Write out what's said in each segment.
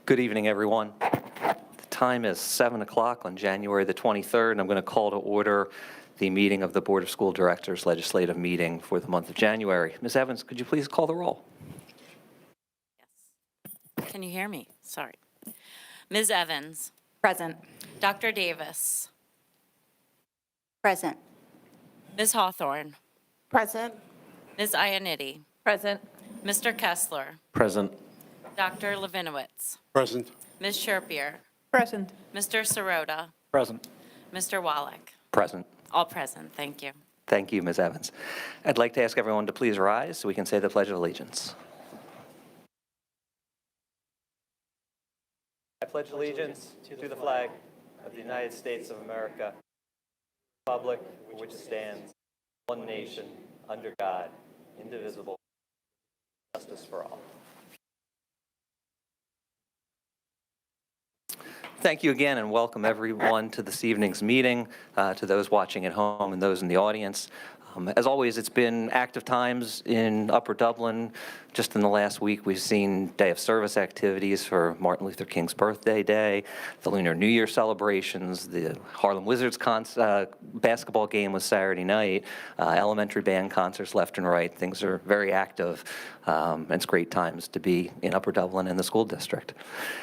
Good evening, everyone. The time is 7 o'clock on January the 23rd, and I'm going to call to order the meeting of the Board of School Directors legislative meeting for the month of January. Ms. Evans, could you please call the roll? Yes. Can you hear me? Sorry. Ms. Evans. Present. Dr. Davis. Present. Ms. Hawthorne. Present. Ms. Iannitti. Present. Mr. Kessler. Present. Dr. Levinowitz. Present. Ms. Sherpier. Present. Mr. Sirota. Present. Mr. Wallach. Present. All present. Thank you. Thank you, Ms. Evans. I'd like to ask everyone to please rise so we can say the Pledge of Allegiance. I pledge allegiance to the flag of the United States of America, the republic for which it stands, one nation, under God, indivisible, justice for all. Thank you again, and welcome everyone to this evening's meeting, to those watching at home and those in the audience. As always, it's been active times in Upper Dublin. Just in the last week, we've seen Day of Service activities for Martin Luther King's birthday day, the Lunar New Year celebrations, the Harlem Wizards basketball game was Saturday night, elementary band concerts left and right. Things are very active, and it's great times to be in Upper Dublin and the school district.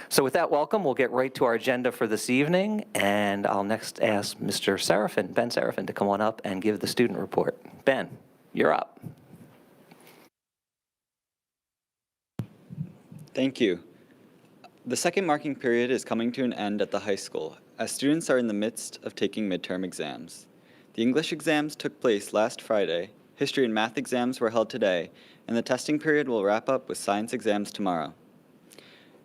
So with that welcome, we'll get right to our agenda for this evening, and I'll next ask Mr. Serafin, Ben Serafin, to come on up and give the student report. Ben, you're up. Thank you. The second marking period is coming to an end at the high school, as students are in the midst of taking midterm exams. The English exams took place last Friday, history and math exams were held today, and the testing period will wrap up with science exams tomorrow.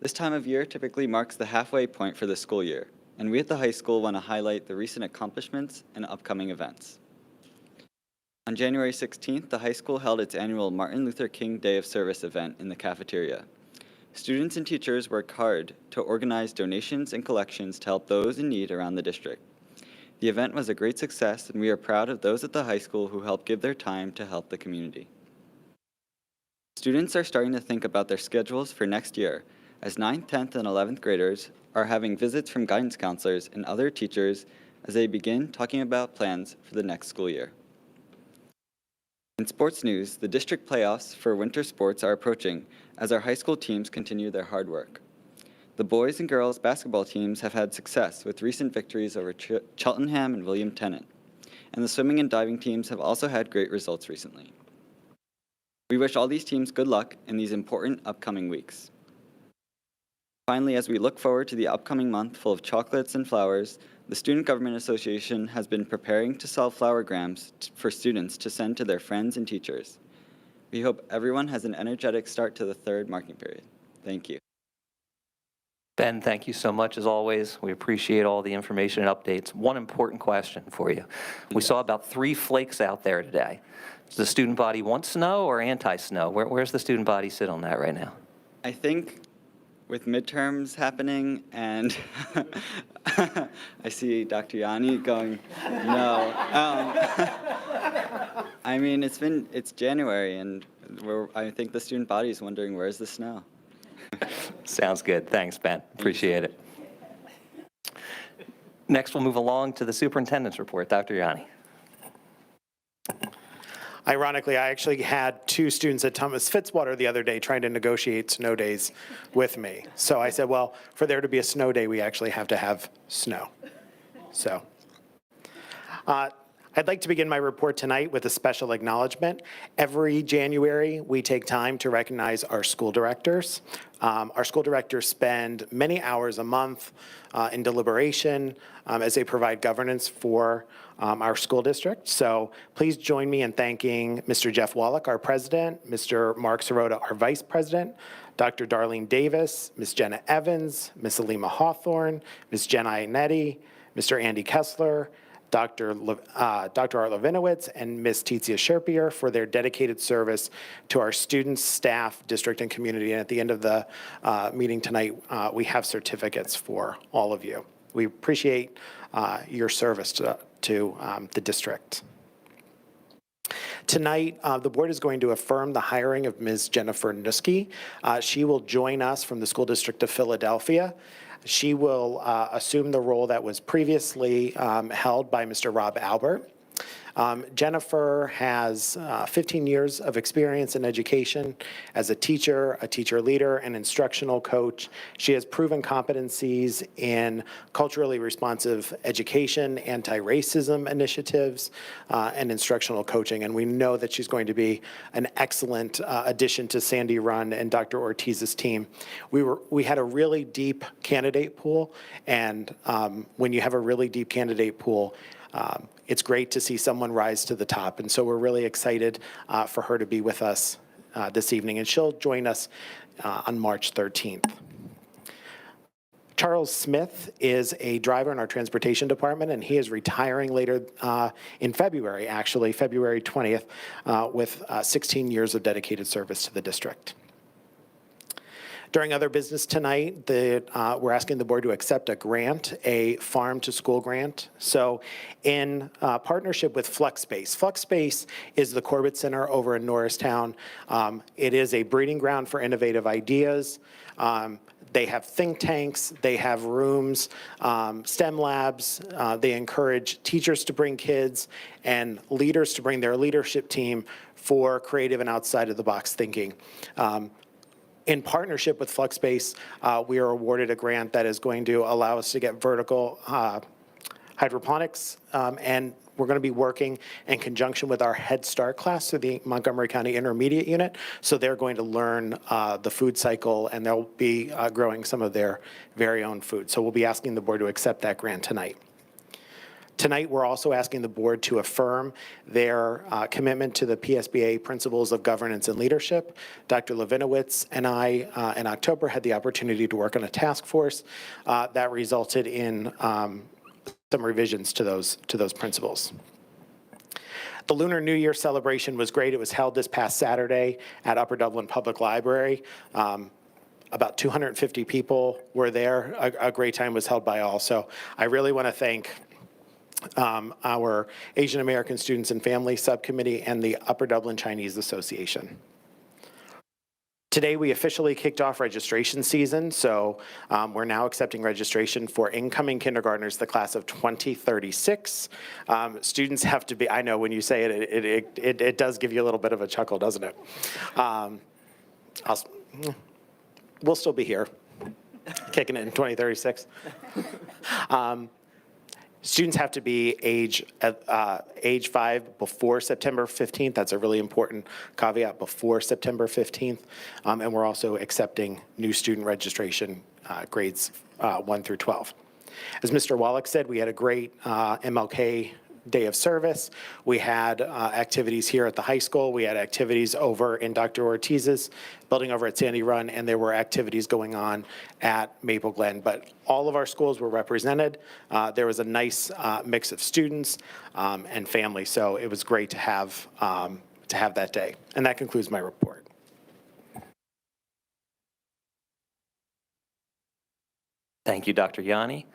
This time of year typically marks the halfway point for the school year, and we at the high school want to highlight the recent accomplishments and upcoming events. On January 16th, the high school held its annual Martin Luther King Day of Service event in the cafeteria. Students and teachers worked hard to organize donations and collections to help those in need around the district. The event was a great success, and we are proud of those at the high school who helped give their time to help the community. Students are starting to think about their schedules for next year, as 9th, 10th, and 11th graders are having visits from guidance counselors and other teachers as they begin talking about plans for the next school year. In sports news, the district playoffs for winter sports are approaching as our high school teams continue their hard work. The boys and girls basketball teams have had success with recent victories over Cheltenham and William Tennant, and the swimming and diving teams have also had great results recently. We wish all these teams good luck in these important upcoming weeks. Finally, as we look forward to the upcoming month full of chocolates and flowers, the Student Government Association has been preparing to sell flowergrams for students to send to their friends and teachers. We hope everyone has an energetic start to the third marking period. Thank you. Ben, thank you so much as always. We appreciate all the information and updates. One important question for you. We saw about 3 flakes out there today. Does the student body want snow or anti-snow? Where's the student body sit on that right now? I think with midterms happening and I see Dr. Yanni going, no. I mean, it's January and I think the student body is wondering, where's the snow? Sounds good. Thanks, Ben. Appreciate it. Next, we'll move along to the superintendent's report. Dr. Yanni. Ironically, I actually had 2 students at Thomas Fitzwater the other day trying to negotiate snow days with me. So I said, well, for there to be a snow day, we actually have to have snow. So I'd like to begin my report tonight with a special acknowledgement. Every January, we take time to recognize our school directors. Our school directors spend many hours a month in deliberation as they provide governance for our school district. So please join me in thanking Mr. Jeff Wallach, our president, Mr. Mark Sirota, our vice president, Dr. Darlene Davis, Ms. Jenna Evans, Ms. Alima Hawthorne, Ms. Jen Iannetti, Mr. Andy Kessler, Dr. Art Levinowitz, and Ms. Tizia Sherpier for their dedicated service to our students, staff, district, and community. And at the end of the meeting tonight, we have certificates for all of you. We appreciate your service to the district. Tonight, the board is going to affirm the hiring of Ms. Jennifer Nuski. She will join us from the School District of Philadelphia. She will assume the role that was previously held by Mr. Rob Albert. Jennifer has 15 years of experience in education as a teacher leader, and instructional coach. She has proven competencies in culturally responsive education, anti-racism initiatives, and instructional coaching. And we know that she's going to be an excellent addition to Sandy Run and Dr. Ortiz's team. We had a really deep candidate pool, and when you have a really deep candidate pool, it's great to see someone rise to the top. And so we're really excited for her to be with us this evening. And she'll join us on March 13th. Charles Smith is a driver in our transportation department, and he is retiring later in February, actually, February 20th, with 16 years of dedicated service to the district. During other business tonight, we're asking the board to accept a grant, a farm-to-school grant. So in partnership with FlexSpace. FlexSpace is the Corbett Center over in Norristown. It is a breeding ground for innovative ideas. They have think tanks, they have rooms, STEM labs. They encourage teachers to bring kids and leaders to bring their leadership team for creative and outside-of-the-box thinking. In partnership with FlexSpace, we are awarded a grant that is going to allow us to get vertical hydroponics, and we're going to be working in conjunction with our Head Start class through the Montgomery County Intermediate Unit. So they're going to learn the food cycle, and they'll be growing some of their very own food. So we'll be asking the board to accept that grant tonight. Tonight, we're also asking the board to affirm their commitment to the PSBA principles of governance and leadership. Dr. Levinowitz and I, in October, had the opportunity to work on a task force that resulted in some revisions to those principles. The Lunar New Year celebration was great. It was held this past Saturday at Upper Dublin Public Library. About 250 people were there. A great time was held by all. So I really want to thank our Asian American Students and Family Subcommittee and the Upper Dublin Chinese Association. Today, we officially kicked off registration season, so we're now accepting registration for incoming kindergartners, the class of 2036. Students have to be, I know when you say it does give you a little bit of a chuckle, doesn't it? We'll still be here, kicking it in 2036. Students have to be age 5 before September 15th. That's a really important caveat, before September 15th. And we're also accepting new student registration grades 1 through 12. As Mr. Wallach said, we had a great MLK Day of Service. We had activities here at the high school. We had activities over in Dr. Ortiz's building over at Sandy Run, and there were activities going on at Maple Glen. But all of our schools were represented. There was a nice mix of students and families, so it was great to have that day. And that concludes my report. Thank you, Dr. Yanni.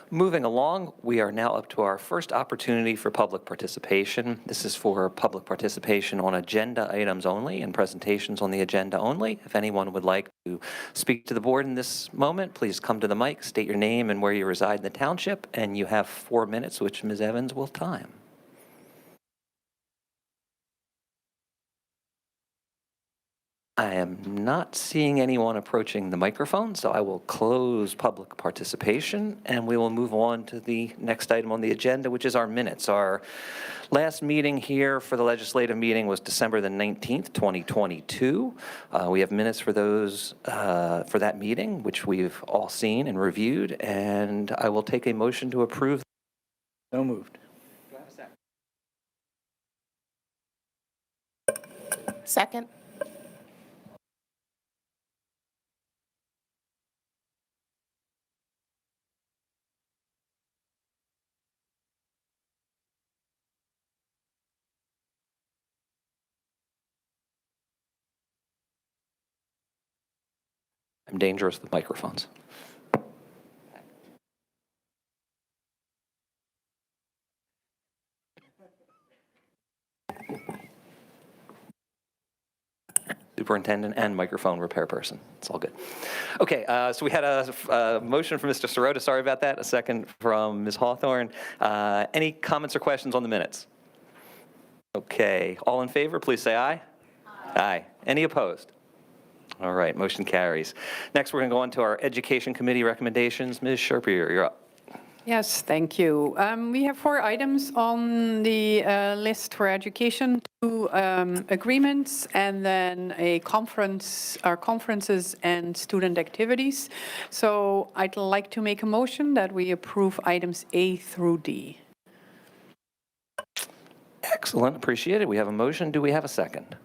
Moving along, we are now up to our first opportunity for public participation. This is for public participation on agenda items only and presentations on the agenda only. If anyone would like to speak to the board in this moment, please come to the mic, state your name and where you reside in the township, and you have 4 minutes, which Ms. Evans will time. I am not seeing anyone approaching the microphone, so I will close public participation, and we will move on to the next item on the agenda, which is our minutes. Our last meeting here for the legislative meeting was December the 19th, 2022. We have minutes for those for that meeting, which we've all seen and reviewed, and I will take a motion to approve. So moved. Second. I'm dangerous with microphones. superintendent and microphone repair person. It's all good. Okay, so we had a motion from Mr. Sirota, sorry about that, a second from Ms. Hawthorne. Any comments or questions on the minutes? Okay, all in favor, please say aye. Aye. Any opposed? All right, motion carries. Next, we're going to go on to our Education Committee recommendations. Ms. Sherpier, you're up. Yes, thank you. We have 4 items on the list for education, 2 agreements, and then a conference, our conferences and student activities. So I'd like to make a motion that we approve items A through D. Excellent, appreciate it. We have a motion. Do we have a second?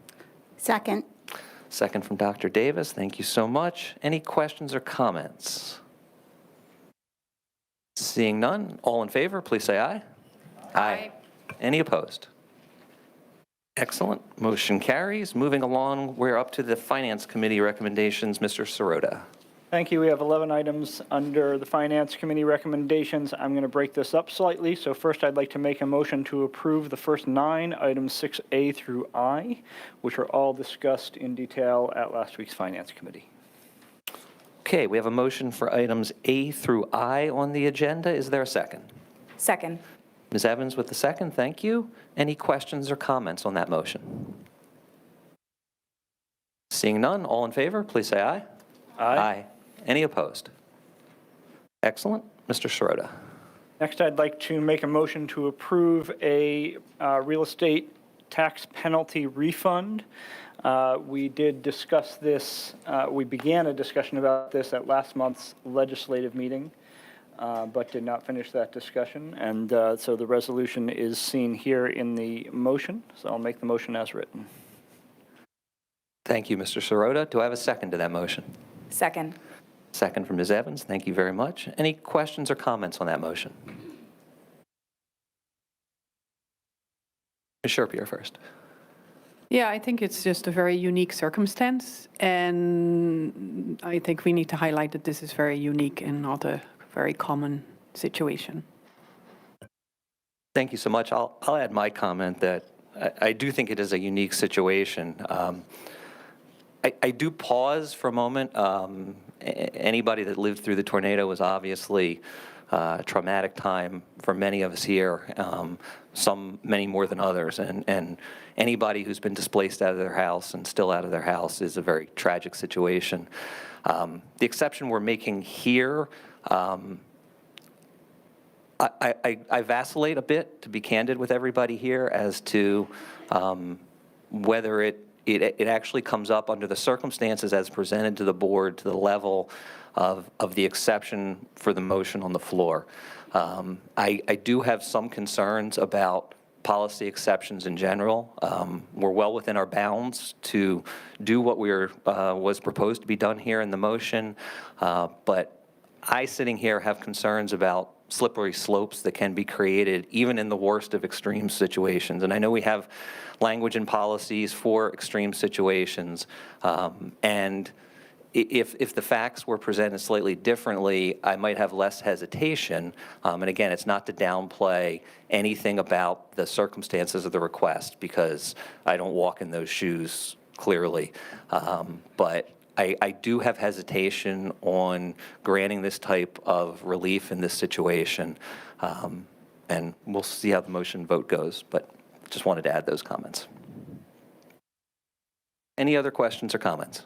Second. Second from Dr. Davis. Thank you so much. Any questions or comments? Seeing none, all in favor, please say aye. Aye. Any opposed? Excellent. Motion carries. Moving along, we're up to the Finance Committee recommendations. Mr. Sirota. Thank you. We have 11 items under the Finance Committee recommendations. I'm going to break this up slightly. So first, I'd like to make a motion to approve the first 9, items 6A through I, which were all discussed in detail at last week's Finance Committee. Okay, we have a motion for items A through I on the agenda. Is there a second? Second. Ms. Evans with the second, thank you. Any questions or comments on that motion? Seeing none, all in favor, please say aye. Aye. Any opposed? Excellent. Mr. Sirota. Next, I'd like to make a motion to approve a real estate tax penalty refund. We did discuss this, we began a discussion about this at last month's legislative meeting, but did not finish that discussion. And so the resolution is seen here in the motion, so I'll make the motion as written. Thank you, Mr. Sirota. Do I have a second to that motion? Second. Second from Ms. Evans. Thank you very much. Any questions or comments on that motion? Ms. Sherpier first. Yeah, I think it's just a very unique circumstance, and I think we need to highlight that this is very unique and not a very common situation. Thank you so much. I'll add my comment that I do think it is a unique situation. I do pause for a moment. Anybody that lived through the tornado was obviously a traumatic time for many of us here, many more than others. And anybody who's been displaced out of their house and still out of their house is a very tragic situation. The exception we're making here, I vacillate a bit, to be candid with everybody here, as to whether it actually comes up under the circumstances as presented to the board to the level of the exception for the motion on the floor. I do have some concerns about policy exceptions in general. We're well within our bounds to do what was proposed to be done here in the motion, but I, sitting here, have concerns about slippery slopes that can be created even in the worst of extreme situations. And I know we have language and policies for extreme situations, and if the facts were presented slightly differently, I might have less hesitation. And again, it's not to downplay anything about the circumstances of the request, because I don't walk in those shoes clearly. But I do have hesitation on granting this type of relief in this situation. And we'll see how the motion vote goes, but just wanted to add those comments. Any other questions or comments?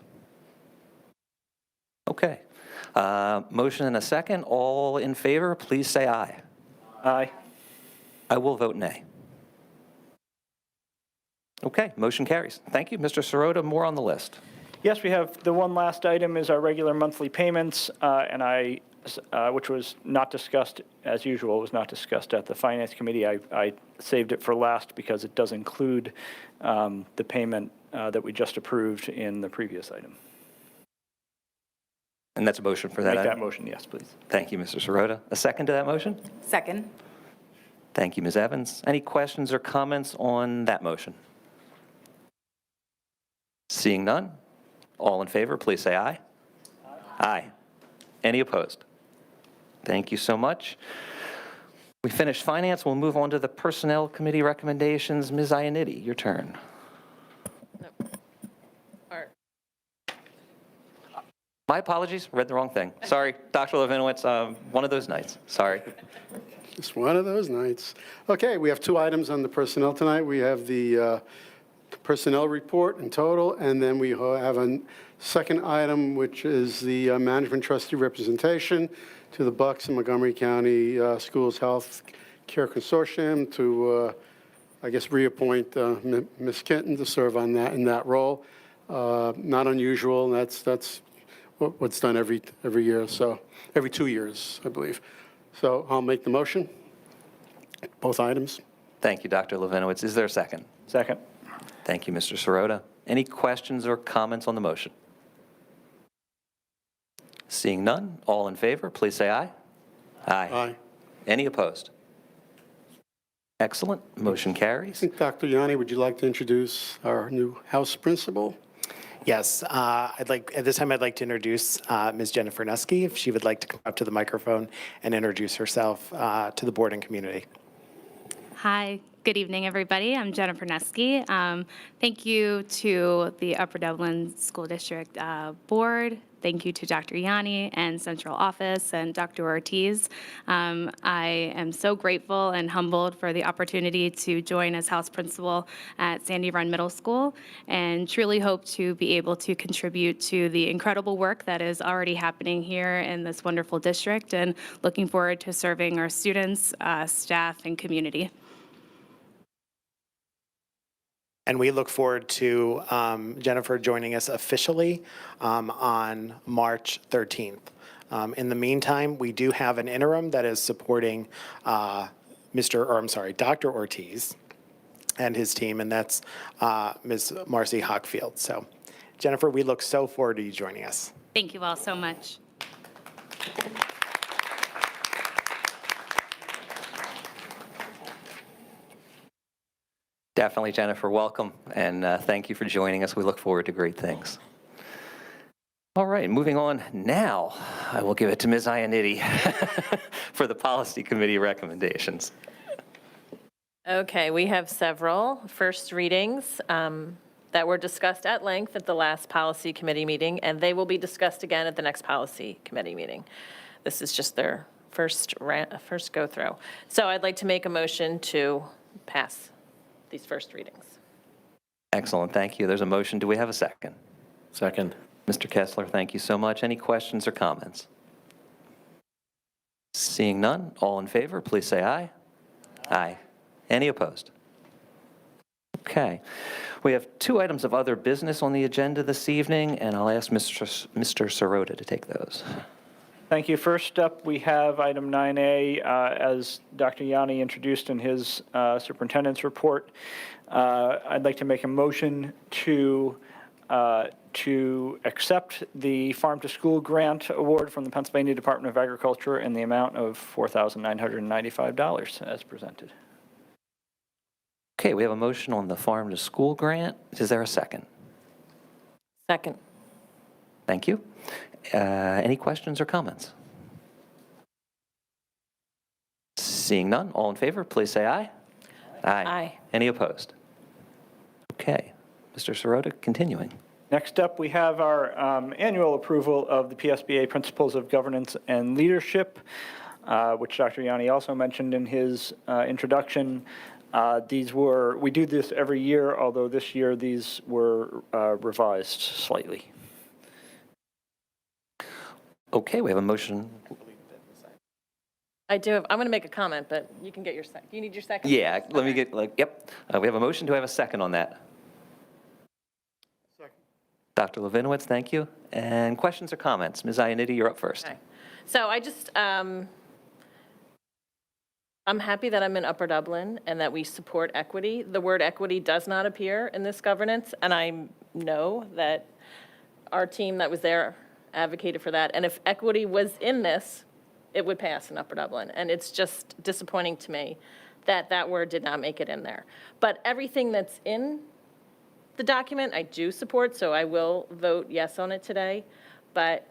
Okay. Motion and a second. All in favor, please say aye. Aye. I will vote nay. Okay, motion carries. Thank you, Mr. Sirota. More on the list. Yes, we have the one last item is our regular monthly payments, which was not discussed, as usual, was not discussed at the Finance Committee. I saved it for last because it does include the payment that we just approved in the previous item. And that's a motion for that Make that item? motion, yes, please. Thank you, Mr. Sirota. A second to that motion? Second. Thank you, Ms. Evans. Any questions or comments on that motion? Seeing none, all in favor, please say aye. Aye. Any opposed? Thank you so much. We finished finance. We'll move on to the Personnel Committee recommendations. Ms. Iannitti, your turn. My apologies, read the wrong thing. Sorry, Dr. Levinowitz, one of those nights, sorry. It's one of those nights. Okay, we have 2 items on the personnel tonight. We have the personnel report in total, and then we have a second item, which is the management trustee representation to the Bucks and Montgomery County Schools Health Care Consortium to, I guess, reappoint Ms. Kenton to serve on that, in that role. Not unusual, that's what's done every year, so every 2 years, I believe. So I'll make the motion, both items. Thank you, Dr. Levinowitz. Is there a second? Second. Thank you, Mr. Sirota. Any questions or comments on the motion? Seeing none, all in favor, please say aye. Aye. Any opposed? Excellent, motion I carries. think, Dr. Yanni, would you like to introduce our new House Principal? Yes, at this time, I'd like to introduce Ms. Jennifer Nuske, if she would like to come up to the microphone and introduce herself to the board and community. Hi, good evening, everybody. I'm Jennifer Nuske. Thank you to the Upper Dublin School District Board. Thank you to Dr. Yanni and Central Office and Dr. Ortiz. I am so grateful and humbled for the opportunity to join as House Principal at Sandy Run Middle School, and truly hope to be able to contribute to the incredible work that is already happening here in this wonderful district, and looking forward to serving our students, staff, and community. And we look forward to Jennifer joining us officially on March 13th. In the meantime, we do have an interim that is supporting Dr. Ortiz and his team, and that's Ms. Marcy Hockfield. So, Jennifer, we look so forward to you joining us. Thank you all so much. Definitely, Jennifer, welcome, and thank you for joining us. We look forward to great things. All right, moving on now, I will give it to Ms. Iannitti for the Policy Committee recommendations. Okay, we have several first readings that were discussed at length at the last Policy Committee meeting, and they will be discussed again at the next Policy Committee meeting. This is just their first go-through. So I'd like to make a motion to pass these first readings. Excellent, thank you. There's a motion. Do we have a second? Second. Mr. Kessler, thank you so much. Any questions or comments? Seeing none, all in favor, please say aye. Aye. Any opposed? Okay. We have 2 items of other business on the agenda this evening, and I'll ask Mr. Sirota to take those. Thank you. First up, we have item 9A, as Dr. Yanni introduced in his superintendent's report. I'd like to make a motion to accept the Farm to School Grant Award from the Pennsylvania Department of Agriculture in the amount of $4,995 as presented. Okay, we have a motion on the Farm to School grant. Is there a second? Second. Thank you. Any questions or comments? Seeing none, all in favor, please say aye. Aye. Any opposed? Okay. Mr. Sirota, continuing. Next up, we have our annual approval of the PSBA Principles of Governance and Leadership, which Dr. Yanni also mentioned in his introduction. We do this every year, although this year these were revised slightly. Okay, we have a motion. I do have, I'm going to make a comment, but you can get your second. Do you need your second? Yeah, let me get, yep. We have a motion. Do I have a second on that? Second. Dr. Levinowitz, thank you. And questions or comments? Ms. Iannitti, you're up first. Okay. So I just, I'm happy that I'm in Upper Dublin and that we support equity. The word equity does not appear in this governance, and I know that our team that was there advocated for that. And if equity was in this, it would pass in Upper Dublin. And it's just disappointing to me that that word did not make it in there. But everything that's in the document, I do support, so I will vote yes on it today. But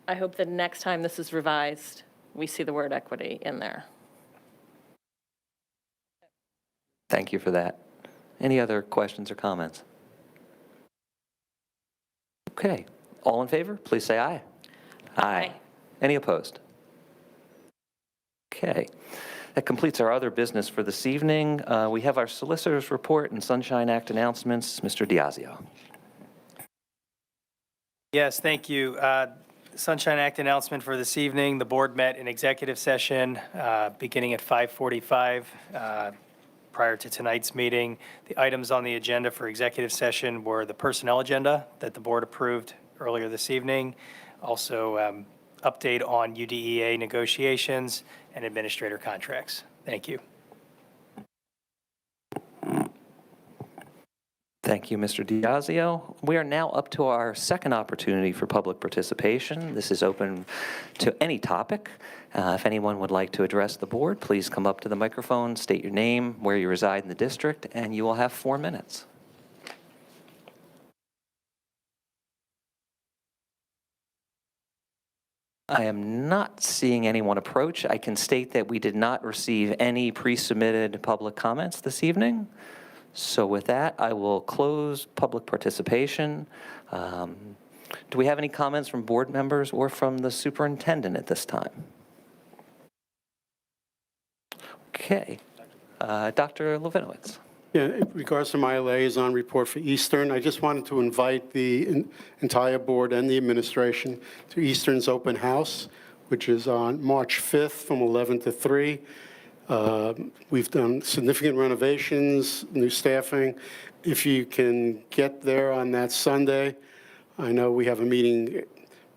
I hope that next time this is revised, we see the word equity in there. Thank you for that. Any other questions or comments? Okay. All in favor, please say aye. Aye. Any opposed? Okay. That completes our other business for this evening. We have our solicitor's report and Sunshine Act announcements. Mr. Diazio. Yes, thank you. Sunshine Act announcement for this evening. The board met in executive session beginning at 5:45 prior to tonight's meeting. The items on the agenda for executive session were the personnel agenda that the board approved earlier this evening. Also, update on UDEA negotiations and administrator contracts. Thank you. Thank you, Mr. Diazio. We are now up to our second opportunity for public participation. This is open to any topic. If anyone would like to address the board, please come up to the microphone, state your name, where you reside in the district, and you will have 4 minutes. I am not seeing anyone approach. I can state that we did not receive any pre-submitted public comments this evening. So with that, I will close public participation. Do we have any comments from board members or from the superintendent at this time? Okay. Dr. Levinowitz. Yeah, in regards to my liaison report for Eastern, I just wanted to invite the entire board and the administration to Eastern's open house, which is on March 5th from 11 to 3. We've done significant renovations, new staffing. If you can get there on that Sunday, I know we have a meeting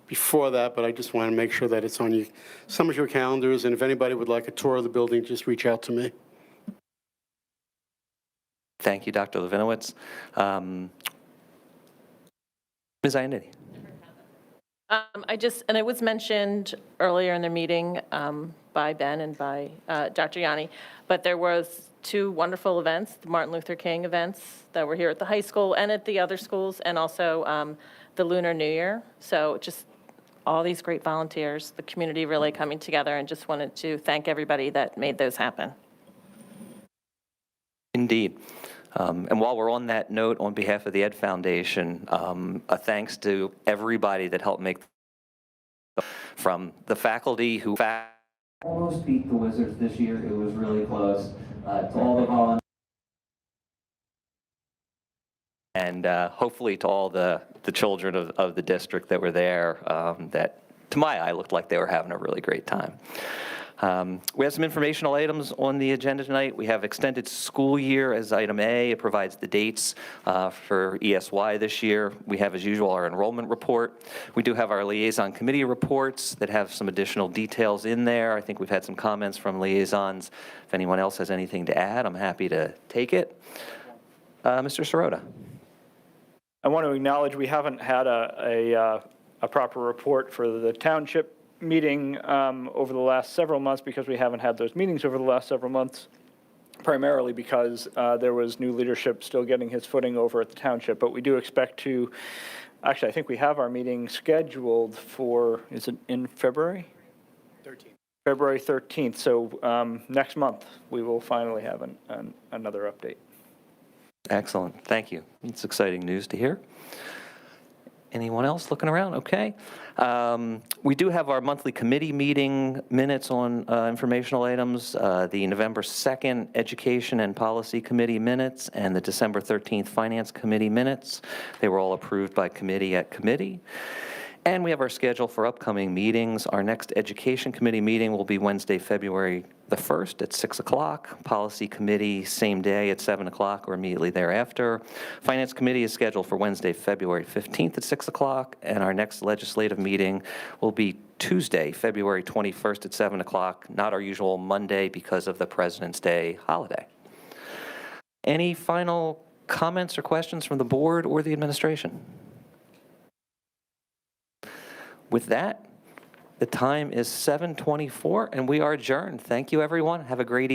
before that, but I just want to make sure that it's on some of your calendars, and if anybody would like a tour of the building, just reach out to me. Thank you, Dr. Levinowitz. Ms. Ioannidis. And it was mentioned earlier in the meeting by Ben and by Dr. Yanni, but there was 2 wonderful events, the Martin Luther King events that were here at the high school and at the other schools, and also the Lunar New Year. So just all these great volunteers, the community really coming together, and just wanted to thank everybody that made those happen. Indeed. And while we're on that note, on behalf of the Ed Foundation, a thanks to everybody that helped make, from the faculty who almost beat the Wizards this year. It was really close. To all the volunteers. And hopefully to all the children of the district that were there, that to my eye looked like they were having a really great time. We have some informational items on the agenda tonight. We have extended school year as item A. It provides the dates for ESY this year. We have, as usual, our enrollment report. We do have our liaison committee reports that have some additional details in there. I think we've had some comments from liaisons. If anyone else has anything to add, I'm happy to take it. Mr. Sirota. I want to acknowledge we haven't had a proper report for the township meeting over the last several months, because we haven't had those meetings over the last several months, primarily because there was new leadership still getting his footing over at the township. But we do expect to, actually, I think we have our meeting scheduled for, is it in February? 13th. February 13th. So next month, we will finally have another update. Excellent. Thank you. It's exciting news to hear. Anyone else looking around? Okay. We do have our monthly committee meeting minutes on informational items, the November 2nd Education and Policy Committee minutes and the December 13th Finance Committee minutes. They were all approved by committee at committee. And we have our schedule for upcoming meetings. Our next Education Committee meeting will be Wednesday, February the 1st at 6 o'clock. Policy Committee, same day at 7 o'clock or immediately thereafter. Finance Committee is scheduled for Wednesday, February 15th at 6 o'clock. And our next legislative meeting will be Tuesday, February 21st at 7 o'clock, not our usual Monday because of the President's Day holiday. Any final comments or questions from the board or the administration? With that, the time is 7:24, and we are adjourned. Thank you, everyone. Have a great evening.